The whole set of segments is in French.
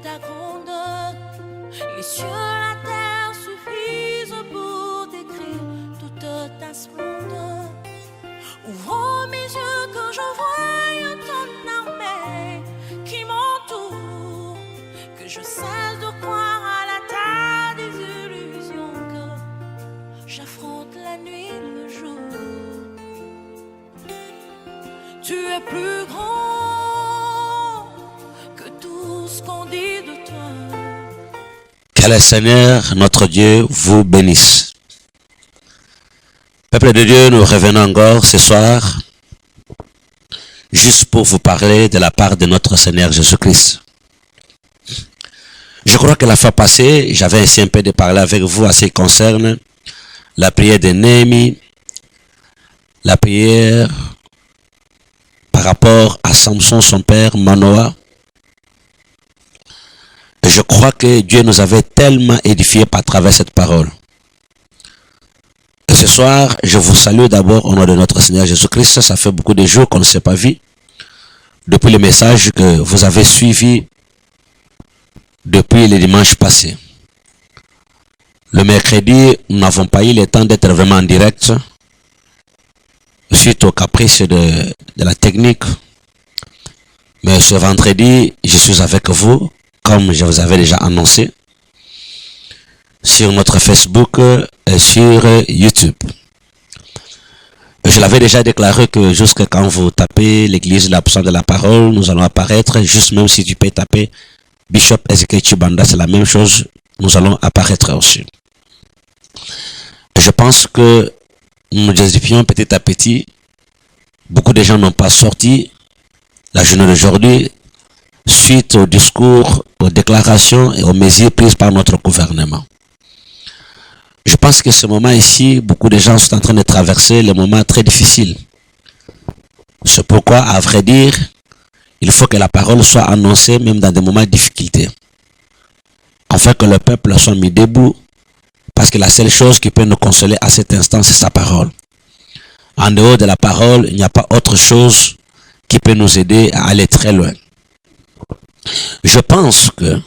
ta grandeur. Les cieux, la terre suffisent pour décrire toute ta splendeur. Ouvre mes yeux que je voie ton armée qui m'entoure, que je cesse de croire à la tas des illusions, que j'affronte la nuit et le jour. Tu es plus grand que tout ce qu'on dit de toi. Que le Seigneur, notre Dieu, vous bénisse. Peuple de Dieu, nous revenons encore ce soir, juste pour vous parler de la part de notre Seigneur Jésus-Christ. Je crois que la fois passée, j'avais essayé un peu de parler avec vous à ce qui concerne la prière de Néhémie, la prière par rapport à Samson, son père, Manoah. Et je crois que Dieu nous avait tellement édifiés par travers cette parole. Et ce soir, je vous salue d'abord au nom de notre Seigneur Jésus-Christ. Ça fait beaucoup de jours qu'on ne s'est pas vu. Depuis le message que vous avez suivi depuis le dimanche passé. Le mercredi, nous n'avons pas eu le temps d'être vraiment en direct. Suite au caprice de la technique. Mais ce vendredi, je suis avec vous, comme je vous avais déjà annoncé, sur notre Facebook et sur YouTube. Je l'avais déjà déclaré que jusque quand vous tapez l'église l'absent de la parole, nous allons apparaître, juste même si tu peux taper Bishop Ezekiel Chibanda, c'est la même chose, nous allons apparaître aussi. Je pense que nous nous édifions petit à petit. Beaucoup de gens n'ont pas sorti la journée d'aujourd'hui suite au discours, aux déclarations et aux mesures prises par notre gouvernement. Je pense que ce moment ici, beaucoup de gens sont en train de traverser les moments très difficiles. C'est pourquoi, à vrai dire, il faut que la parole soit annoncée même dans des moments de difficulté. Afin que le peuple soit mis debout, parce que la seule chose qui peut nous consoler à cet instant, c'est sa parole. En dehors de la parole, il n'y a pas autre chose qui peut nous aider à aller très loin. Je pense que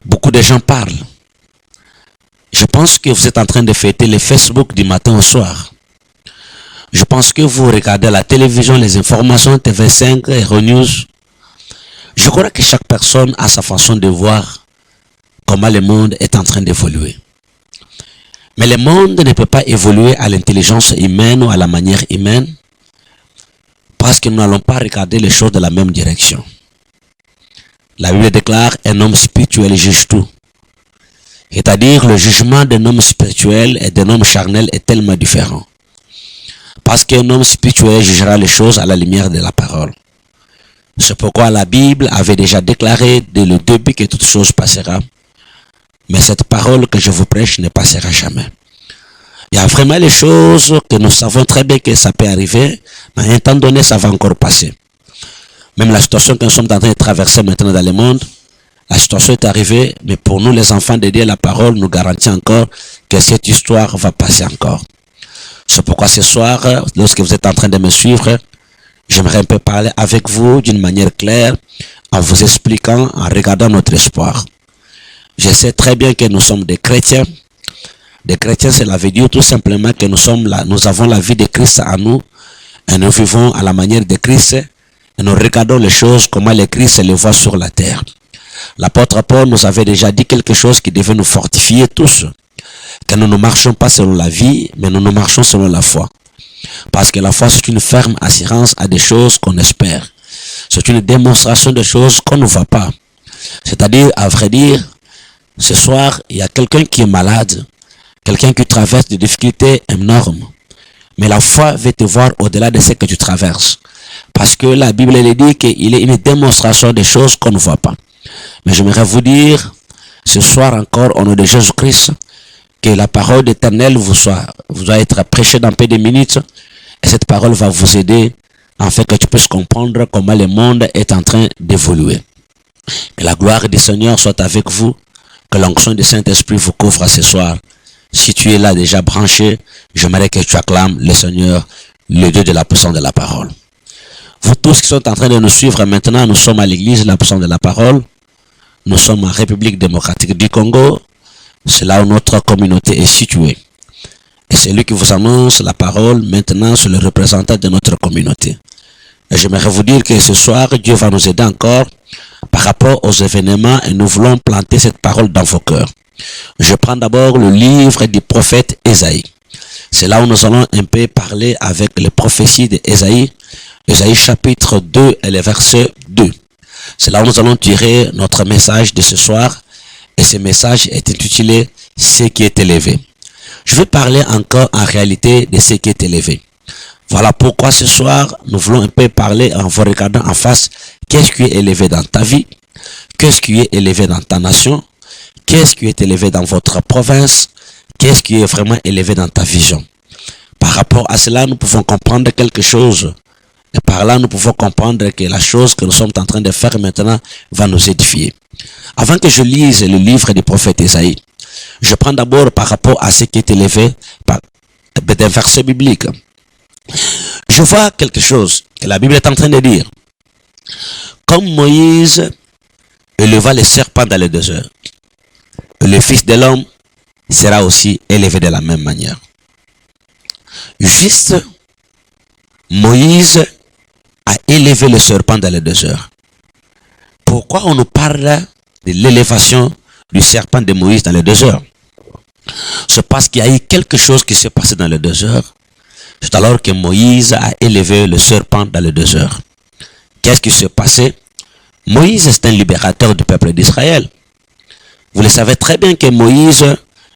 beaucoup de gens parlent. Je pense que vous êtes en train de fêter les Facebook du matin au soir. Je pense que vous regardez la télévision, les informations, TV5, Euronews. Je crois que chaque personne a sa façon de voir comment le monde est en train d'évoluer. Mais le monde ne peut pas évoluer à l'intelligence humaine ou à la manière humaine parce que nous n'allons pas regarder les choses de la même direction. La Bible déclare un homme spirituel juge tout. C'est-à-dire le jugement d'un homme spirituel et d'un homme charnel est tellement différent. Parce qu'un homme spirituel jugera les choses à la lumière de la parole. C'est pourquoi la Bible avait déjà déclaré dès le début que toute chose passera. Mais cette parole que je vous prêche ne passera jamais. Il y a vraiment les choses que nous savons très bien que ça peut arriver, mais à un temps donné, ça va encore passer. Même la situation que nous sommes en train de traverser maintenant dans le monde, la situation est arrivée, mais pour nous les enfants de Dieu, la parole nous garantit encore que cette histoire va passer encore. C'est pourquoi ce soir, lorsque vous êtes en train de me suivre, j'aimerais un peu parler avec vous d'une manière claire, en vous expliquant, en regardant notre espoir. Je sais très bien que nous sommes des chrétiens. Des chrétiens, cela veut dire tout simplement que nous sommes là, nous avons la vie de Christ en nous, et nous vivons à la manière de Christ, et nous regardons les choses comment le Christ les voit sur la terre. L'apôtre Paul nous avait déjà dit quelque chose qui devait nous fortifier tous, que nous ne marchons pas selon la vie, mais nous marchons selon la foi. Parce que la foi, c'est une ferme assurance à des choses qu'on espère. C'est une démonstration de choses qu'on ne voit pas. C'est-à-dire, à vrai dire, ce soir, il y a quelqu'un qui est malade, quelqu'un qui traverse des difficultés énormes. Mais la foi veut te voir au-delà de ce que tu traverses. Parce que la Bible elle dit qu'il est une démonstration des choses qu'on ne voit pas. Mais j'aimerais vous dire, ce soir encore, au nom de Jésus-Christ, que la parole d'Éternel vous doit être prêchée dans peu de minutes. Et cette parole va vous aider, afin que tu puisses comprendre comment le monde est en train d'évoluer. Que la gloire du Seigneur soit avec vous. Que l'onction du Saint-Esprit vous couvre ce soir. Si tu es là déjà branché, j'aimerais que tu acclames le Seigneur, le Dieu de la puissance de la parole. Vous tous qui sont en train de nous suivre maintenant, nous sommes à l'église, la puissance de la parole. nous sommes en République démocratique du Congo. C'est là où notre communauté est située. Et c'est lui qui vous annonce la parole. Maintenant, c'est le représentant de notre communauté. Et j'aimerais vous dire que ce soir, Dieu va nous aider encore par rapport aux événements et nous voulons planter cette parole dans vos cœurs. Je prends d'abord le livre du prophète Ésaïe. C'est là où nous allons un peu parler avec les prophéties d'Ésaïe. Ésaïe chapitre 2 et le verset 2. C'est là où nous allons tirer notre message de ce soir. Et ce message est intitulé « Ce qui est élevé ». Je vais parler encore en réalité de ce qui est élevé. Voilà pourquoi ce soir, nous voulons un peu parler en vous regardant en face. Qu'est-ce qui est élevé dans ta vie? Qu'est-ce qui est élevé dans ta nation? Qu'est-ce qui est élevé dans votre province? Qu'est-ce qui est vraiment élevé dans ta vision? Par rapport à cela, nous pouvons comprendre quelque chose. Et par là, nous pouvons comprendre que la chose que nous sommes en train de faire maintenant va nous édifier. Avant que je lise le livre du prophète Ésaïe, je prends d'abord par rapport à ce qui est élevé d'un verset biblique. Je vois quelque chose que la Bible est en train de dire. Comme Moïse éleva le serpent dans le désert, le Fils de l'homme sera aussi élevé de la même manière. Juste, Moïse a élevé le serpent dans le désert. Pourquoi on nous parle de l'élévation du serpent de Moïse dans le désert? C'est parce qu'il y a eu quelque chose qui s'est passé dans le désert. C'est alors que Moïse a élevé le serpent dans le désert. Qu'est-ce qui s'est passé? Moïse est un libérateur du peuple d'Israël. Vous le savez très bien que Moïse,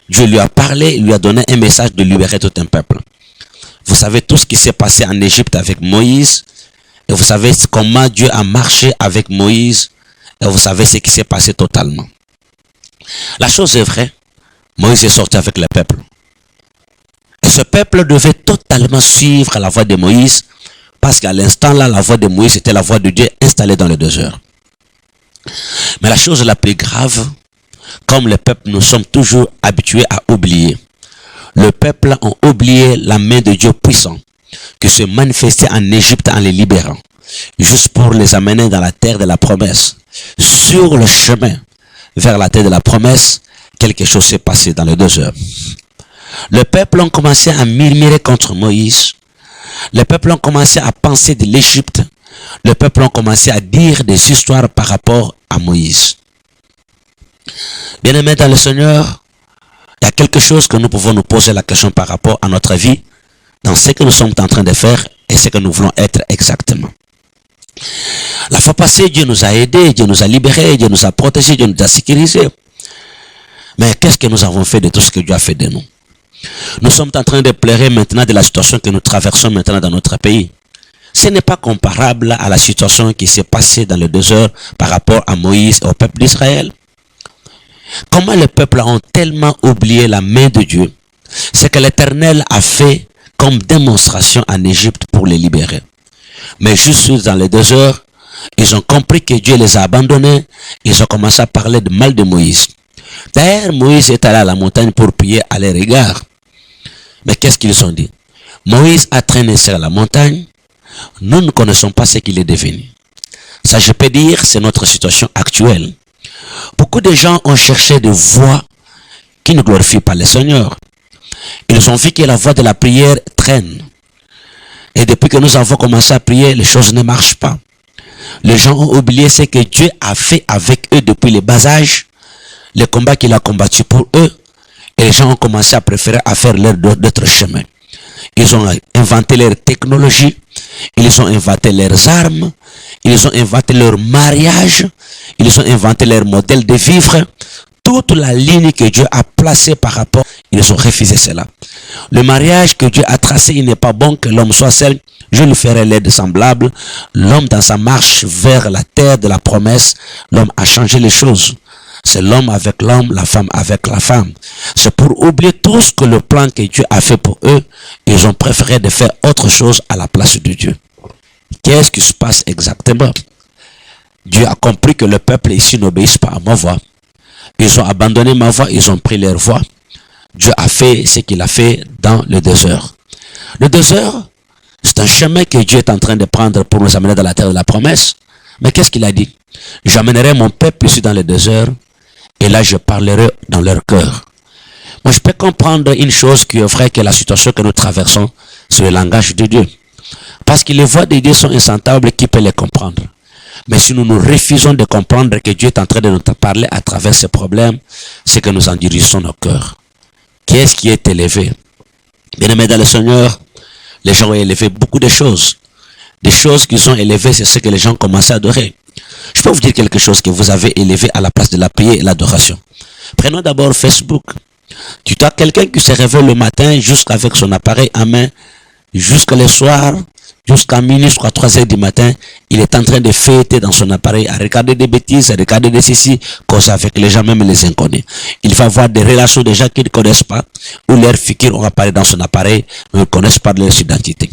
Dieu lui a parlé, il lui a donné un message de libérer tout un peuple. Vous savez tout ce qui s'est passé en Égypte avec Moïse. Et vous savez comment Dieu a marché avec Moïse. Et vous savez ce qui s'est passé totalement. La chose est vraie. Moïse est sorti avec le peuple. Et ce peuple devait totalement suivre la voie de Moïse. Parce qu'à l'instant là, la voie de Moïse était la voie de Dieu installée dans le désert. Mais la chose la plus grave, comme le peuple, nous sommes toujours habitués à oublier. Le peuple a oublié la main de Dieu puissant qui se manifestait en Égypte en les libérant. Juste pour les amener dans la terre de la promesse. Sur le chemin vers la terre de la promesse, quelque chose s'est passé dans le désert. Le peuple a commencé à murmurer contre Moïse. Le peuple a commencé à penser de l'Égypte. Le peuple a commencé à dire des histoires par rapport à Moïse. Bien-aimés dans le Seigneur, il y a quelque chose que nous pouvons nous poser la question par rapport à notre vie, dans ce que nous sommes en train de faire et ce que nous voulons être exactement. La fois passée, Dieu nous a aidés, Dieu nous a libérés, Dieu nous a protégés, Dieu nous a sécurisés. Mais qu'est-ce que nous avons fait de tout ce que Dieu a fait de nous? Nous sommes en train de pleurer maintenant de la situation que nous traversons maintenant dans notre pays. Ce n'est pas comparable à la situation qui s'est passée dans le désert par rapport à Moïse et au peuple d'Israël. Comment le peuple a tellement oublié la main de Dieu, c'est que l'Éternel a fait comme démonstration en Égypte pour les libérer. Mais juste dans le désert, ils ont compris que Dieu les a abandonnés, ils ont commencé à parler de mal de Moïse. D'ailleurs, Moïse est allé à la montagne pour prier à leur égard. Mais qu'est-ce qu'ils ont dit? Moïse a traîné sur la montagne, nous ne connaissons pas ce qu'il est devenu. Ça, je peux dire, c'est notre situation actuelle. Beaucoup de gens ont cherché des voies qui ne glorifient pas le Seigneur. Ils ont vu que la voie de la prière traîne. Et depuis que nous avons commencé à prier, les choses ne marchent pas. Les gens ont oublié ce que Dieu a fait avec eux depuis le bas âge, les combats qu'il a combattus pour eux. Et les gens ont commencé à préférer à faire d'autres chemins. Ils ont inventé leur technologie, ils ont inventé leurs armes, ils ont inventé leur mariage, ils ont inventé leur modèle de vivre. Toute la ligne que Dieu a placée par rapport, ils ont refusé cela. Le mariage que Dieu a tracé, il n'est pas bon que l'homme soit seul. Je lui ferai l'aide semblable. L'homme dans sa marche vers la terre de la promesse, l'homme a changé les choses. C'est l'homme avec l'homme, la femme avec la femme. C'est pour oublier tout ce que le plan que Dieu a fait pour eux, ils ont préféré de faire autre chose à la place de Dieu. Qu'est-ce qui se passe exactement? Dieu a compris que le peuple ici n'obéisse pas à ma voix. Ils ont abandonné ma voix, ils ont pris leur voix. Dieu a fait ce qu'il a fait dans le désert. Le désert, c'est un chemin que Dieu est en train de prendre pour nous amener dans la terre de la promesse. Mais qu'est-ce qu'il a dit? J'amènerai mon peuple ici dans le désert et là je parlerai dans leur cœur. Moi je peux comprendre une chose qui est vraie, que la situation que nous traversons, c'est le langage de Dieu. Parce que les voix de Dieu sont insentables, qui peut les comprendre? Mais si nous nous refusons de comprendre que Dieu est en train de nous parler à travers ces problèmes, c'est que nous en dirigons nos cœurs. Qui est-ce qui est élevé? Bien-aimés dans le Seigneur, les gens ont élevé beaucoup de choses. Des choses qui sont élevées, c'est ce que les gens commencent à adorer. Je peux vous dire quelque chose que vous avez élevé à la place de la prière et l'adoration. Prenons d'abord Facebook. Tu as quelqu'un qui se réveille le matin jusqu'avec son appareil à main, jusqu'à le soir, jusqu'à minuit, jusqu'à 3 heures du matin, il est en train de fêter dans son appareil, à regarder des bêtises, à regarder des ceci, causer avec les gens, même les inconnus. Il va avoir des relations de gens qu'il ne connaissent pas, où leur fikir ont apparu dans son appareil, mais ne connaissent pas leur identité.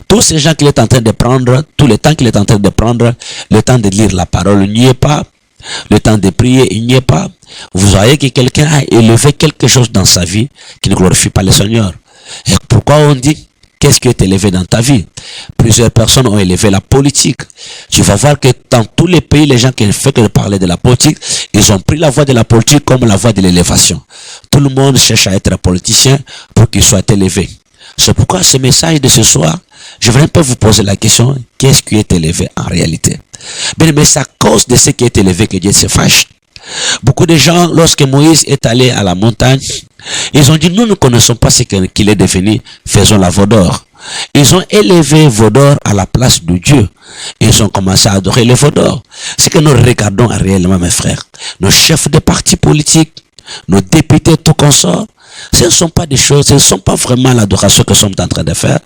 Tous ces gens qu'il est en train de prendre, tout le temps qu'il est en train de prendre, le temps de lire la parole, il n'y est pas. Le temps de prier, il n'y est pas. Vous voyez que quelqu'un a élevé quelque chose dans sa vie qui ne glorifie pas le Seigneur. Et pourquoi on dit, qu'est-ce qui est élevé dans ta vie? Plusieurs personnes ont élevé la politique. Tu vas voir que dans tous les pays, les gens qui ne font que parler de la politique, ils ont pris la voie de la politique comme la voie de l'élévation. Tout le monde cherche à être politicien pour qu'il soit élevé. C'est pourquoi ce message de ce soir, je voudrais un peu vous poser la question, qu'est-ce qui est élevé en réalité? Bien, mais c'est à cause de ce qui est élevé que Dieu se fâche. Beaucoup de gens, lorsque Moïse est allé à la montagne, ils ont dit, nous ne connaissons pas ce qu'il est devenu, faisons la veau d'or. Ils ont élevé veau d'or à la place de Dieu. Ils ont commencé à adorer le veau d'or. Ce que nous regardons réellement, mes frères, nos chefs de partis politiques, nos députés, tout consort, ce ne sont pas des choses, ce ne sont pas vraiment l'adoration que nous sommes en train de faire.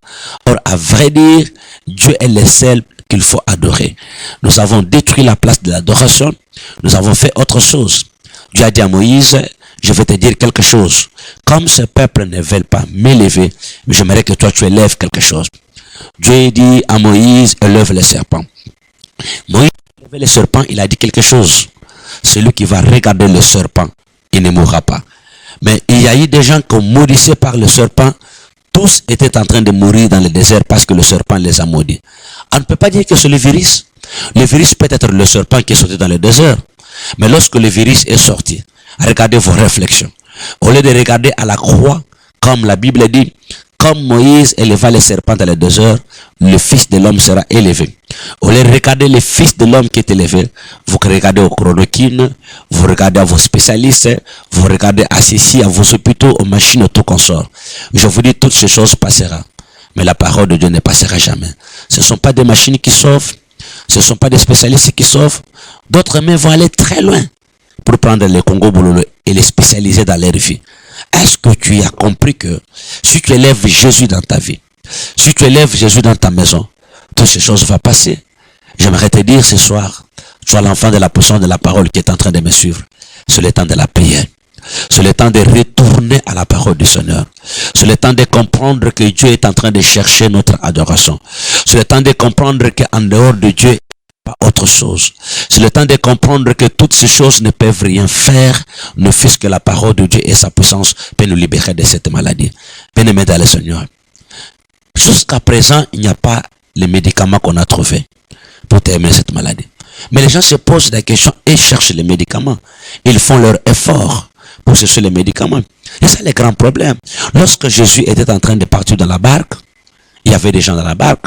Or, à vrai dire, Dieu est le seul qu'il faut adorer. Nous avons détruit la place de l'adoration. Nous avons fait autre chose. Dieu a dit à Moïse, je vais te dire quelque chose. Comme ce peuple ne veut pas m'élever, j'aimerais que toi tu élèves quelque chose. Dieu dit à Moïse, élève le serpent. Moïse a élevé le serpent, il a dit quelque chose. Celui qui va regarder le serpent, il ne mourra pas. Mais il y a eu des gens qui ont maudissé par le serpent. Tous étaient en train de mourir dans le désert parce que le serpent les a maudits. On ne peut pas dire que c'est le virus. Le virus peut être le serpent qui est sorti dans le désert. Mais lorsque le virus est sorti, regardez vos réflexions. Au lieu de regarder à la croix, comme la Bible dit, comme Moïse éleva les serpents dans le désert, le Fils de l'homme sera élevé. Au lieu de regarder le Fils de l'homme qui est élevé, vous regardez aux chloroquines, vous regardez à vos spécialistes, vous regardez à ceci, à vos hôpitaux, aux machines, tout consort. Je vous dis, toutes ces choses passeront. Mais la parole de Dieu ne passera jamais. Ce ne sont pas des machines qui sauvent, ce ne sont pas des spécialistes qui sauvent. D'autres même vont aller très loin pour prendre les Congo Bololo et les spécialiser dans leur vie. Est-ce que tu as compris que si tu élèves Jésus dans ta vie, si tu élèves Jésus dans ta maison, toutes ces choses vont passer? J'aimerais te dire ce soir, tu as l'enfant de la puissance de la parole qui est en train de me suivre. C'est le temps de la prière. C'est le temps de retourner à la parole du Seigneur. C'est le temps de comprendre que Dieu est en train de chercher notre adoration. C'est le temps de comprendre qu'en dehors de Dieu, pas autre chose. C'est le temps de comprendre que toutes ces choses ne peuvent rien faire, ne fût-ce que la parole de Dieu et sa puissance peut nous libérer de cette maladie. Bien-aimés dans le Seigneur. Jusqu'à présent, il n'y a pas les médicaments qu'on a trouvés pour terminer cette maladie. Mais les gens se posent des questions et cherchent les médicaments. Ils font leur effort pour chercher les médicaments. Et c'est le grand problème. Lorsque Jésus était en train de partir dans la barque, il y avait des gens dans la barque.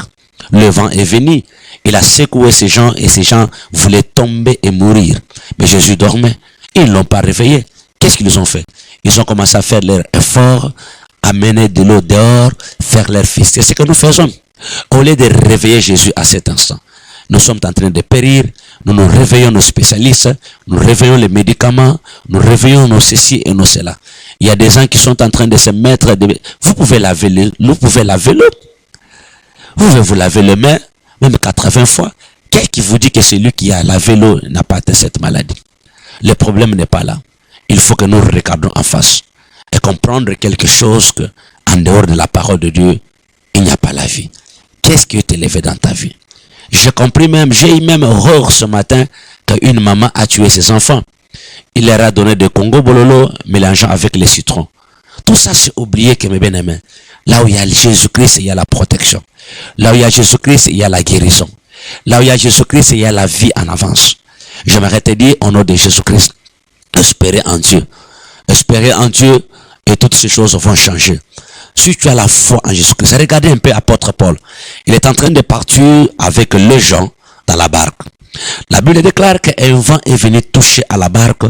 Le vent est venu. Il a secoué ces gens et ces gens voulaient tomber et mourir. Mais Jésus dormait. Ils ne l'ont pas réveillé. Qu'est-ce qu'ils ont fait? Ils ont commencé à faire leur effort, amener de l'eau dehors, faire leur fils. C'est ce que nous faisons. Au lieu de réveiller Jésus à cet instant, nous sommes en train de périr. Nous réveillons nos spécialistes, nous réveillons les médicaments, nous réveillons nos ceci et nos cela. Il y a des gens qui sont en train de se mettre. Vous pouvez laver l'eau. Vous pouvez vous laver les mains, même 80 fois. Qu'est-ce qui vous dit que celui qui a lavé l'eau n'a pas atteint cette maladie? Le problème n'est pas là. Il faut que nous regardions en face et comprendre quelque chose que, en dehors de la parole de Dieu, il n'y a pas la vie. Qu'est-ce qui est élevé dans ta vie? J'ai compris même, j'ai eu même horreur ce matin qu'une maman a tué ses enfants. Il leur a donné des Congo Bololo mélangeant avec les citrons. Tout ça, c'est oublié que mes bien-aimés. Là où il y a Jésus-Christ, il y a la protection. Là où il y a Jésus-Christ, il y a la guérison. Là où il y a Jésus-Christ, il y a la vie en avance. J'aimerais te dire, au nom de Jésus-Christ, espérez en Dieu. Espérez en Dieu et toutes ces choses vont changer. Si tu as la foi en Jésus-Christ, regardez un peu l'apôtre Paul. Il est en train de partir avec les gens dans la barque. La Bible déclare qu'un vent est venu toucher à la barque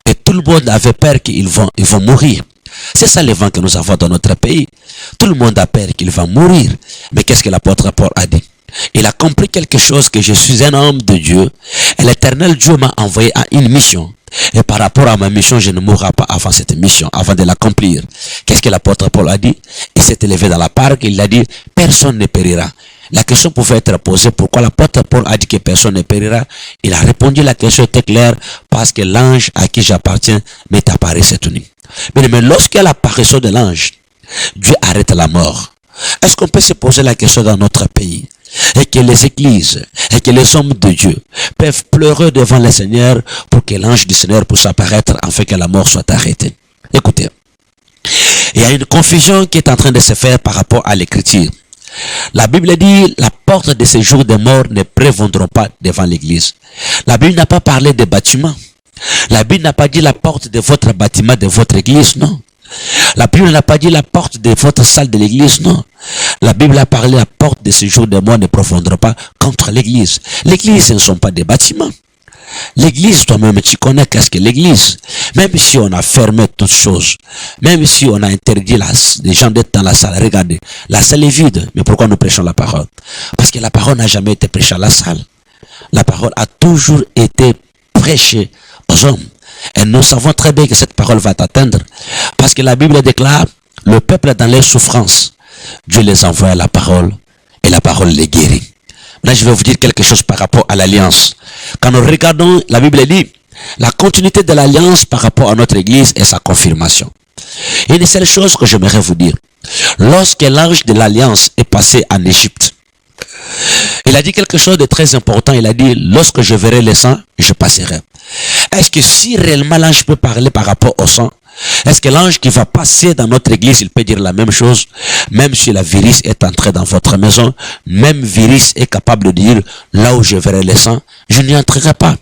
et tout le monde avait peur qu'ils vont mourir. C'est ça le vent que nous avons dans notre pays. Tout le monde a peur qu'il va mourir. Mais qu'est-ce que l'apôtre Paul a dit? Il a compris quelque chose, que je suis un homme de Dieu et l'éternel Dieu m'a envoyé à une mission. Et par rapport à ma mission, je ne mourrai pas avant cette mission, avant de l'accomplir. Qu'est-ce que l'apôtre Paul a dit? Il s'est élevé dans la barque, il a dit, personne ne périra. La question pouvait être posée, pourquoi l'apôtre Paul a dit que personne ne périra? Il a répondu, la question était claire, parce que l'ange à qui j'appartiens m'est apparu cette nuit. Mais lorsqu'il y a l'apparition de l'ange, Dieu arrête la mort. Est-ce qu'on peut se poser la question dans notre pays? Et que les églises et que les hommes de Dieu peuvent pleurer devant le Seigneur pour que l'ange du Seigneur puisse apparaître afin que la mort soit arrêtée. Écoutez, il y a une confusion qui est en train de se faire par rapport à l'écriture. La Bible dit, la porte de ces jours des morts ne prévaudront pas devant l'église. La Bible n'a pas parlé de bâtiments. La Bible n'a pas dit la porte de votre bâtiment, de votre église, non. La Bible n'a pas dit la porte de votre salle de l'église, non. La Bible a parlé la porte de ce jour de mort ne profondera pas contre l'église. L'église, ce ne sont pas des bâtiments. L'église, toi-même, tu connais qu'est-ce que l'église. Même si on a fermé toutes choses, même si on a interdit les gens d'être dans la salle, regardez, la salle est vide. Mais pourquoi nous prêchons la parole? Parce que la parole n'a jamais été prêchée à la salle. La parole a toujours été prêchée aux hommes. Et nous savons très bien que cette parole va t'atteindre. Parce que la Bible déclare, le peuple dans les souffrances, Dieu les envoie à la parole et la parole les guérit. Là, je vais vous dire quelque chose par rapport à l'alliance. Quand nous regardons, la Bible dit, la continuité de l'alliance par rapport à notre église et sa confirmation. Et une seule chose que j'aimerais vous dire. Lorsque l'ange de l'alliance est passé en Égypte, il a dit quelque chose de très important. Il a dit, lorsque je verrai le sang, je passerai. Est-ce que si réellement l'ange peut parler par rapport au sang, est-ce que l'ange qui va passer dans notre église, il peut dire la même chose? Même si la virus est entrée dans votre maison, même virus est capable de dire, là où je verrai le sang, je n'y entrerai pas.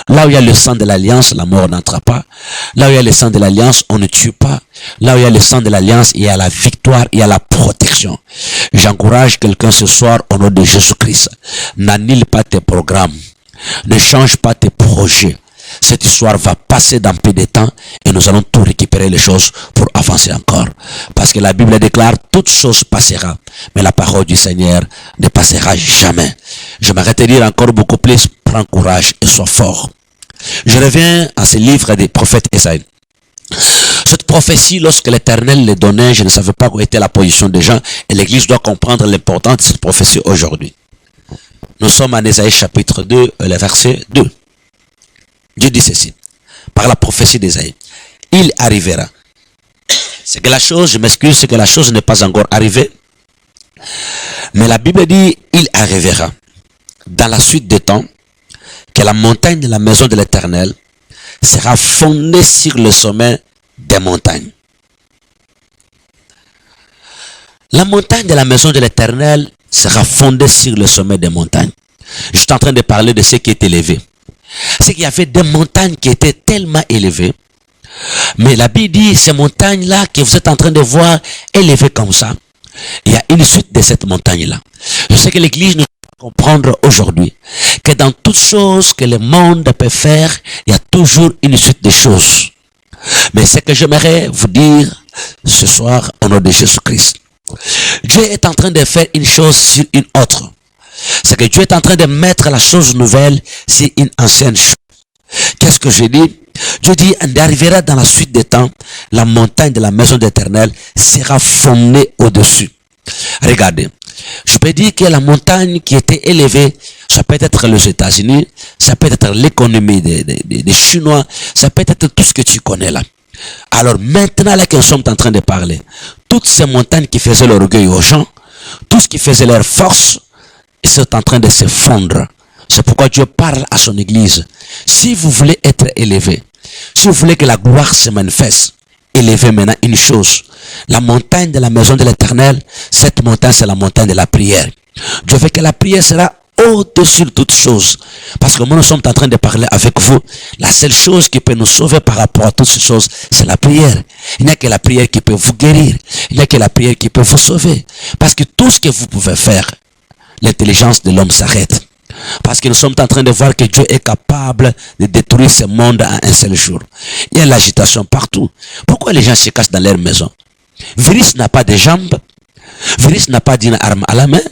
Là où il y a le sang de l'alliance, la mort n'entre pas. Là où il y a le sang de l'alliance, on ne tue pas. Là où il y a le sang de l'alliance, il y a la victoire, il y a la protection. J'encourage quelqu'un ce soir au nom de Jésus-Christ. N'annule pas tes programmes. Ne change pas tes projets. Cette histoire va passer dans peu de temps et nous allons tout récupérer les choses pour avancer encore. Parce que la Bible déclare, toute chose passera, mais la parole du Seigneur ne passera jamais. J'aimerais te dire encore beaucoup plus, prends courage et sois fort. Je reviens à ce livre des prophètes Ésaïe. Cette prophétie, lorsque l'Éternel les donnait, je ne savais pas où était la position des gens et l'Église doit comprendre l'importance de cette prophétie aujourd'hui. Nous sommes en Ésaïe chapitre 2, le verset 2. Dieu dit ceci, par la prophétie d'Ésaïe, il arrivera. C'est que la chose, je m'excuse, c'est que la chose n'est pas encore arrivée. Mais la Bible dit, il arrivera dans la suite des temps que la montagne de la maison de l'Éternel sera fondée sur le sommet des montagnes. La montagne de la maison de l'Éternel sera fondée sur le sommet des montagnes. Je suis en train de parler de ce qui est élevé. C'est qu'il y avait des montagnes qui étaient tellement élevées. Mais la Bible dit, ces montagnes-là que vous êtes en train de voir élevées comme ça, il y a une suite de cette montagne-là. Je sais que l'Église nous doit comprendre aujourd'hui que dans toutes choses que le monde peut faire, il y a toujours une suite de choses. Mais ce que j'aimerais vous dire ce soir au nom de Jésus-Christ, Dieu est en train de faire une chose sur une autre. C'est que Dieu est en train de mettre la chose nouvelle sur une ancienne chose. Qu'est-ce que je dis? Dieu dit, il arrivera dans la suite des temps, la montagne de la maison d'Éternel sera fondée au-dessus. Regardez, je peux dire que la montagne qui était élevée, ça peut être les États-Unis, ça peut être l'économie des Chinois, ça peut être tout ce que tu connais là. Alors maintenant là que nous sommes en train de parler, toutes ces montagnes qui faisaient l'orgueil aux gens, tout ce qui faisait leur force, c'est en train de se fondre. C'est pourquoi Dieu parle à son église. Si vous voulez être élevé, si vous voulez que la gloire se manifeste, élevez maintenant une chose. La montagne de la maison de l'Éternel, cette montagne c'est la montagne de la prière. Dieu veut que la prière sera au-dessus de toutes choses. Parce que nous sommes en train de parler avec vous. La seule chose qui peut nous sauver par rapport à toutes ces choses, c'est la prière. Il n'y a que la prière qui peut vous guérir. Il n'y a que la prière qui peut vous sauver. Parce que tout ce que vous pouvez faire, l'intelligence de l'homme s'arrête. Parce que nous sommes en train de voir que Dieu est capable de détruire ce monde en un seul jour. Il y a l'agitation partout. Pourquoi les gens se cachent dans leur maison? Virus n'a pas de jambes. Virus n'a pas d'une arme à la main.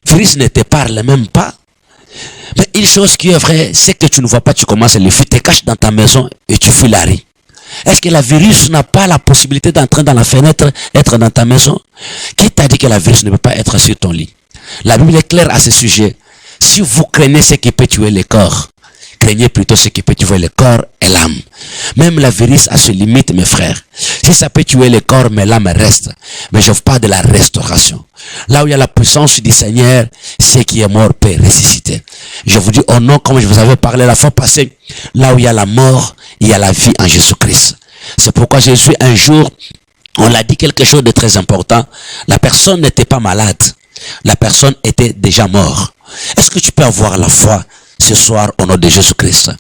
Virus ne te parle même pas. Mais une chose qui est vraie, c'est que tu ne vois pas, tu commences à le fuir, tu te caches dans ta maison et tu fuis la rue. Est-ce que la virus n'a pas la possibilité d'entrer dans la fenêtre, être dans ta maison? Qui t'a dit que la virus ne peut pas être sur ton lit? La Bible est claire à ce sujet. Si vous craignez ce qui peut tuer le corps, craignez plutôt ce qui peut tuer le corps et l'âme. Même la virus a ses limites, mes frères. Si ça peut tuer le corps, mais l'âme reste. Mais je vous parle de la restauration. Là où il y a la puissance du Seigneur, ce qui est mort peut ressusciter. Je vous dis au nom, comme je vous avais parlé la fois passée, là où il y a la mort, il y a la vie en Jésus-Christ. C'est pourquoi Jésus, un jour, on l'a dit quelque chose de très important. La personne n'était pas malade. La personne était déjà morte. Est-ce que tu peux avoir la foi ce soir au nom de Jésus-Christ?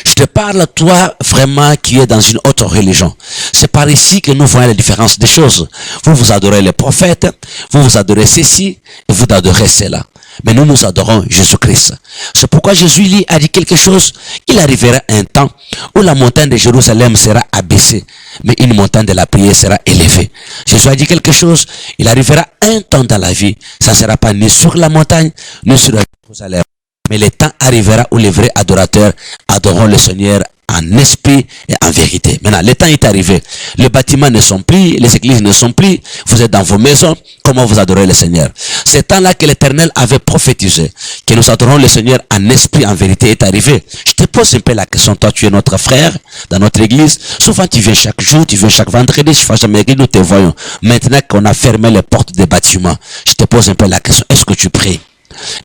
Je te parle à toi vraiment qui est dans une autre religion. C'est par ici que nous voyons la différence des choses. Vous, vous adorez les prophètes, vous adorez ceci, et vous adorez cela. Mais nous, nous adorons Jésus-Christ. C'est pourquoi Jésus lui a dit quelque chose. Il arrivera un temps où la montagne de Jérusalem sera abaissée, mais une montagne de la prière sera élevée. Jésus a dit quelque chose. Il arrivera un temps dans la vie. Ça ne sera pas ni sur la montagne, ni sur Jérusalem. Mais le temps arrivera où les vrais adorateurs adoreront le Seigneur en esprit et en vérité. Maintenant, le temps est arrivé. Les bâtiments ne sont plus, les églises ne sont plus. Vous êtes dans vos maisons. Comment vous adorez le Seigneur? Ce temps-là que l'Éternel avait prophétisé, que nous adorons le Seigneur en esprit, en vérité, est arrivé. Je te pose un peu la question. Toi, tu es notre frère dans notre église. Souvent, tu viens chaque jour, tu viens chaque vendredi. Je fais jamais nous te voyons. Maintenant qu'on a fermé les portes des bâtiments, je te pose un peu la question. Est-ce que tu pries?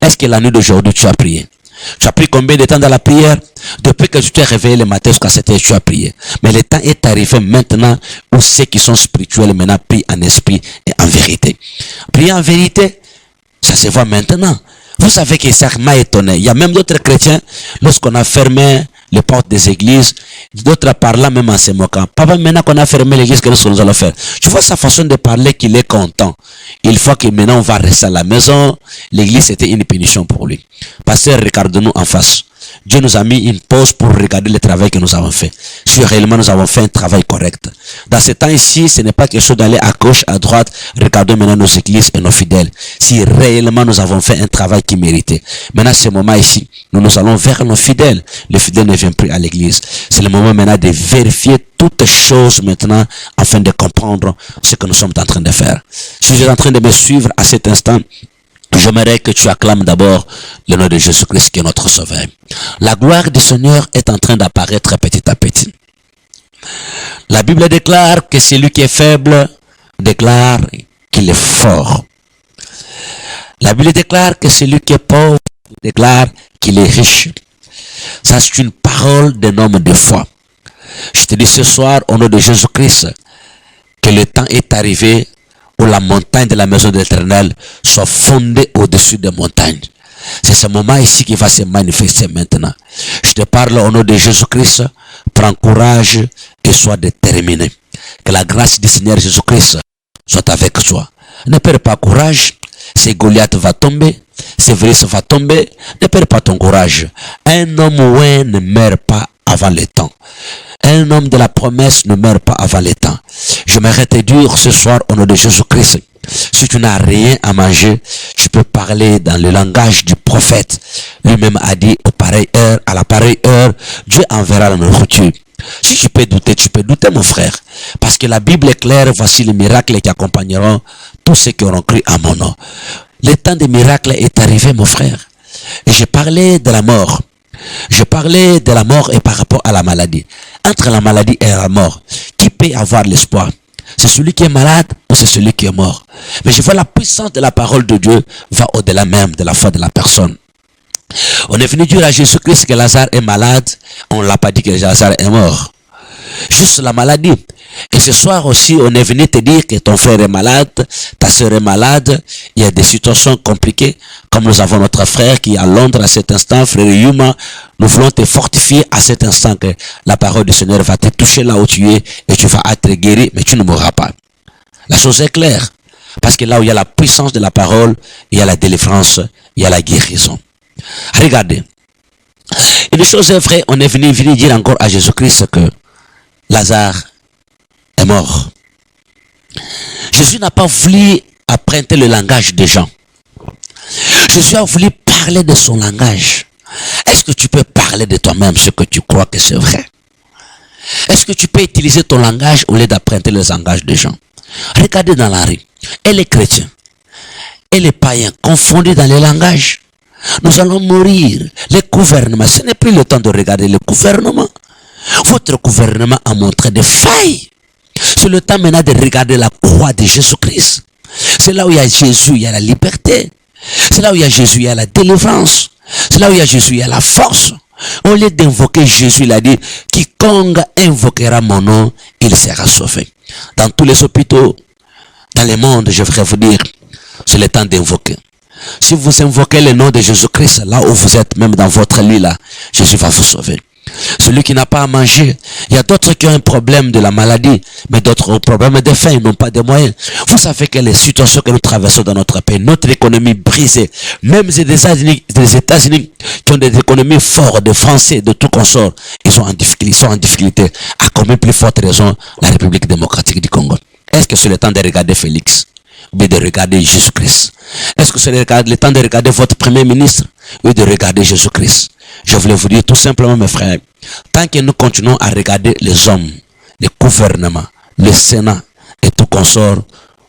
Est-ce que la nuit d'aujourd'hui, tu as prié? Tu as pris combien de temps dans la prière? Depuis que tu t'es réveillé le matin jusqu'à 7 heures, tu as prié. Mais le temps est arrivé maintenant où ceux qui sont spirituels maintenant prient en esprit et en vérité. Prier en vérité, ça se voit maintenant. Vous savez que ça m'a étonné. Il y a même d'autres chrétiens, lorsqu'on a fermé les portes des églises, d'autres parlant même en se moquant. Papa, maintenant qu'on a fermé l'église, qu'est-ce que nous allons faire? Tu vois sa façon de parler qu'il est content. Il faut que maintenant on va rester à la maison. L'église, c'était une punition pour lui. Pasteur, regarde-nous en face. Dieu nous a mis une pause pour regarder le travail que nous avons fait. Si réellement nous avons fait un travail correct. Dans ce temps ici, ce n'est pas quelque chose d'aller à gauche, à droite. Regardons maintenant nos églises et nos fidèles. Si réellement nous avons fait un travail qui méritait. Maintenant, ce moment ici, nous allons vers nos fidèles. Les fidèles ne viennent plus à l'église. C'est le moment maintenant de vérifier toutes choses maintenant afin de comprendre ce que nous sommes en train de faire. Si vous êtes en train de me suivre à cet instant, j'aimerais que tu acclames d'abord le nom de Jésus-Christ qui est notre Sauveur. La gloire du Seigneur est en train d'apparaître petit à petit. La Bible déclare que celui qui est faible déclare qu'il est fort. La Bible déclare que celui qui est pauvre déclare qu'il est riche. Ça, c'est une parole d'un homme de foi. Je te dis ce soir, au nom de Jésus-Christ, que le temps est arrivé où la montagne de la maison de l'Éternel soit fondée au-dessus des montagnes. C'est ce moment ici qui va se manifester maintenant. Je te parle au nom de Jésus-Christ. Prends courage et sois déterminé. Que la grâce du Seigneur Jésus-Christ soit avec toi. Ne perds pas courage. Si Goliath va tomber, si Virus va tomber, ne perds pas ton courage. Un homme ouin ne meurt pas avant le temps. Un homme de la promesse ne meurt pas avant le temps. J'aimerais te dire ce soir au nom de Jésus-Christ, si tu n'as rien à manger, tu peux parler dans le langage du prophète. Lui-même a dit à la pareille heure, Dieu enverra la nourriture. Si tu peux douter mon frère. Parce que la Bible est claire, voici les miracles qui accompagneront tous ceux qui auront cru à mon nom. Le temps des miracles est arrivé mon frère. Et j'ai parlé de la mort. Je parlais de la mort et par rapport à la maladie. Entre la maladie et la mort, qui peut avoir l'espoir? C'est celui qui est malade ou c'est celui qui est mort? Mais je vois la puissance de la parole de Dieu va au-delà même de la foi de la personne. On est venu dire à Jésus-Christ que Lazare est malade. On ne l'a pas dit que Lazare est mort. juste la maladie. Et ce soir aussi, on est venu te dire que ton frère est malade, ta sœur est malade, il y a des situations compliquées, comme nous avons notre frère qui est à Londres à cet instant, frère Yuma. Nous voulons te fortifier à cet instant que la parole du Seigneur va te toucher là où tu es et tu vas être guéri, mais tu ne mourras pas. La chose est claire, parce que là où il y a la puissance de la parole, il y a la délivrance, il y a la guérison. Regardez, une chose est vraie, on est venu dire encore à Jésus-Christ que Lazare est mort. Jésus n'a pas voulu emprunter le langage des gens. Jésus a voulu parler de son langage. Est-ce que tu peux parler de toi-même ce que tu crois que c'est vrai? Est-ce que tu peux utiliser ton langage au lieu d'emprunter le langage des gens? Regardez dans la rue. Et les chrétiens et les païens confondus dans les langages. Nous allons mourir. Les gouvernements, ce n'est plus le temps de regarder le gouvernement. Votre gouvernement a montré des failles. C'est le temps maintenant de regarder la croix de Jésus-Christ. C'est là où il y a Jésus, il y a la liberté. C'est là où il y a Jésus, il y a la délivrance. C'est là où il y a Jésus, il y a la force. Au lieu d'invoquer Jésus, il a dit, quiconque invoquera mon nom, il sera sauvé. Dans tous les hôpitaux, dans le monde, je voudrais vous dire, c'est le temps d'invoquer. Si vous invoquez le nom de Jésus-Christ, là où vous êtes, même dans votre lit là, Jésus va vous sauver. Celui qui n'a pas à manger, il y a d'autres qui ont un problème de la maladie, mais d'autres ont un problème de faim, ils n'ont pas de moyens. Vous savez que les situations que nous traversons dans notre pays, notre économie brisée, même les États-Unis qui ont des économies fortes, des Français, de tout consort, ils sont en difficulté. À combien plus forte raison la République démocratique du Congo? Est-ce que c'est le temps de regarder Félix? Ou bien de regarder Jésus-Christ? Est-ce que c'est le temps de regarder votre premier ministre? Ou de regarder Jésus-Christ? Je voulais vous dire tout simplement, mes frères, tant que nous continuons à regarder les hommes, les gouvernements, le Sénat et tout consort,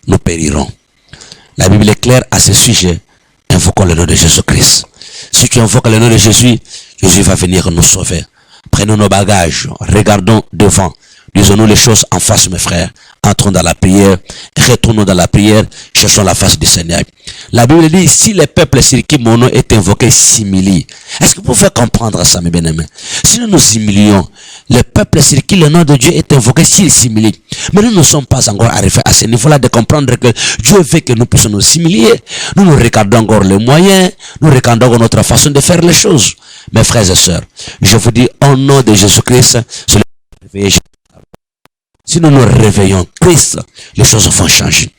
nous périrons. La Bible est claire à ce sujet. Invoquons le nom de Jésus-Christ. Si tu invoques le nom de Jésus, Jésus va venir nous sauver. Prenons nos bagages, regardons devant. Disons-nous les choses en face, mes frères. Entrons dans la prière, retournons dans la prière, cherchons la face du Seigneur. La Bible dit, si les peuples sur qui mon nom est invoqué s'humilient. Est-ce que vous pouvez comprendre ça, mes bien-aimés? Si nous nous humilions, les peuples sur qui le nom de Dieu est invoqué s'ils s'humilient. Mais nous ne sommes pas encore arrivés à ce niveau-là de comprendre que Dieu veut que nous puissions nous humilier. Nous regardons encore les moyens, nous regardons encore notre façon de faire les choses. Mes frères et sœurs, je vous dis, au nom de Jésus-Christ, c'est le réveil. Si nous nous réveillons Christ, les choses vont changer.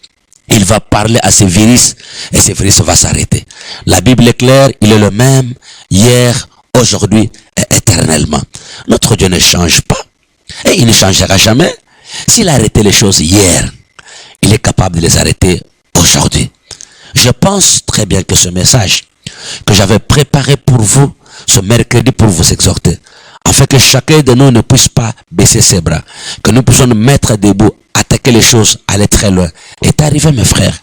Il va parler à ces virus et ces virus vont s'arrêter. La Bible est claire, il est le même hier, aujourd'hui et éternellement. Notre Dieu ne change pas et il ne changera jamais. S'il a arrêté les choses hier, il est capable de les arrêter aujourd'hui. Je pense très bien que ce message que j'avais préparé pour vous, ce mercredi pour vous exhorter, afin que chacun de nous ne puisse pas baisser ses bras, que nous puissions nous mettre debout, attaquer les choses, aller très loin. Est arrivé, mes frères,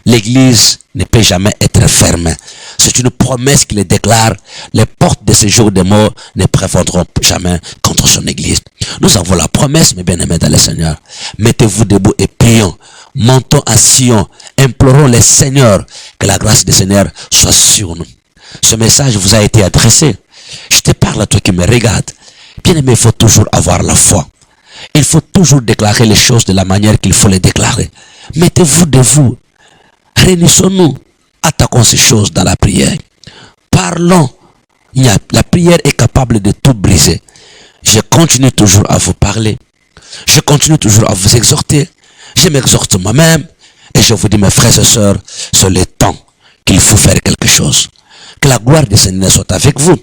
l'église ne peut jamais être fermée. C'est une promesse qu'il déclare. Les portes de ce jour de mort ne prévaudront jamais contre son église. Nous avons la promesse, mes bien-aimés dans le Seigneur. Mettez-vous debout et prions. Montons à Sion. Implorons le Seigneur que la grâce du Seigneur soit sur nous. Ce message vous a été adressé. Je te parle à toi qui me regarde. Bien aimé, il faut toujours avoir la foi. Il faut toujours déclarer les choses de la manière qu'il faut les déclarer. Mettez-vous debout. Réunissons-nous. Attaquons ces choses dans la prière. Parlons. La prière est capable de tout briser. Je continue toujours à vous parler. Je continue toujours à vous exhorter. Je m'exhorte moi-même. Et je vous dis, mes frères et sœurs, c'est le temps qu'il faut faire quelque chose. Que la gloire du Seigneur soit avec vous.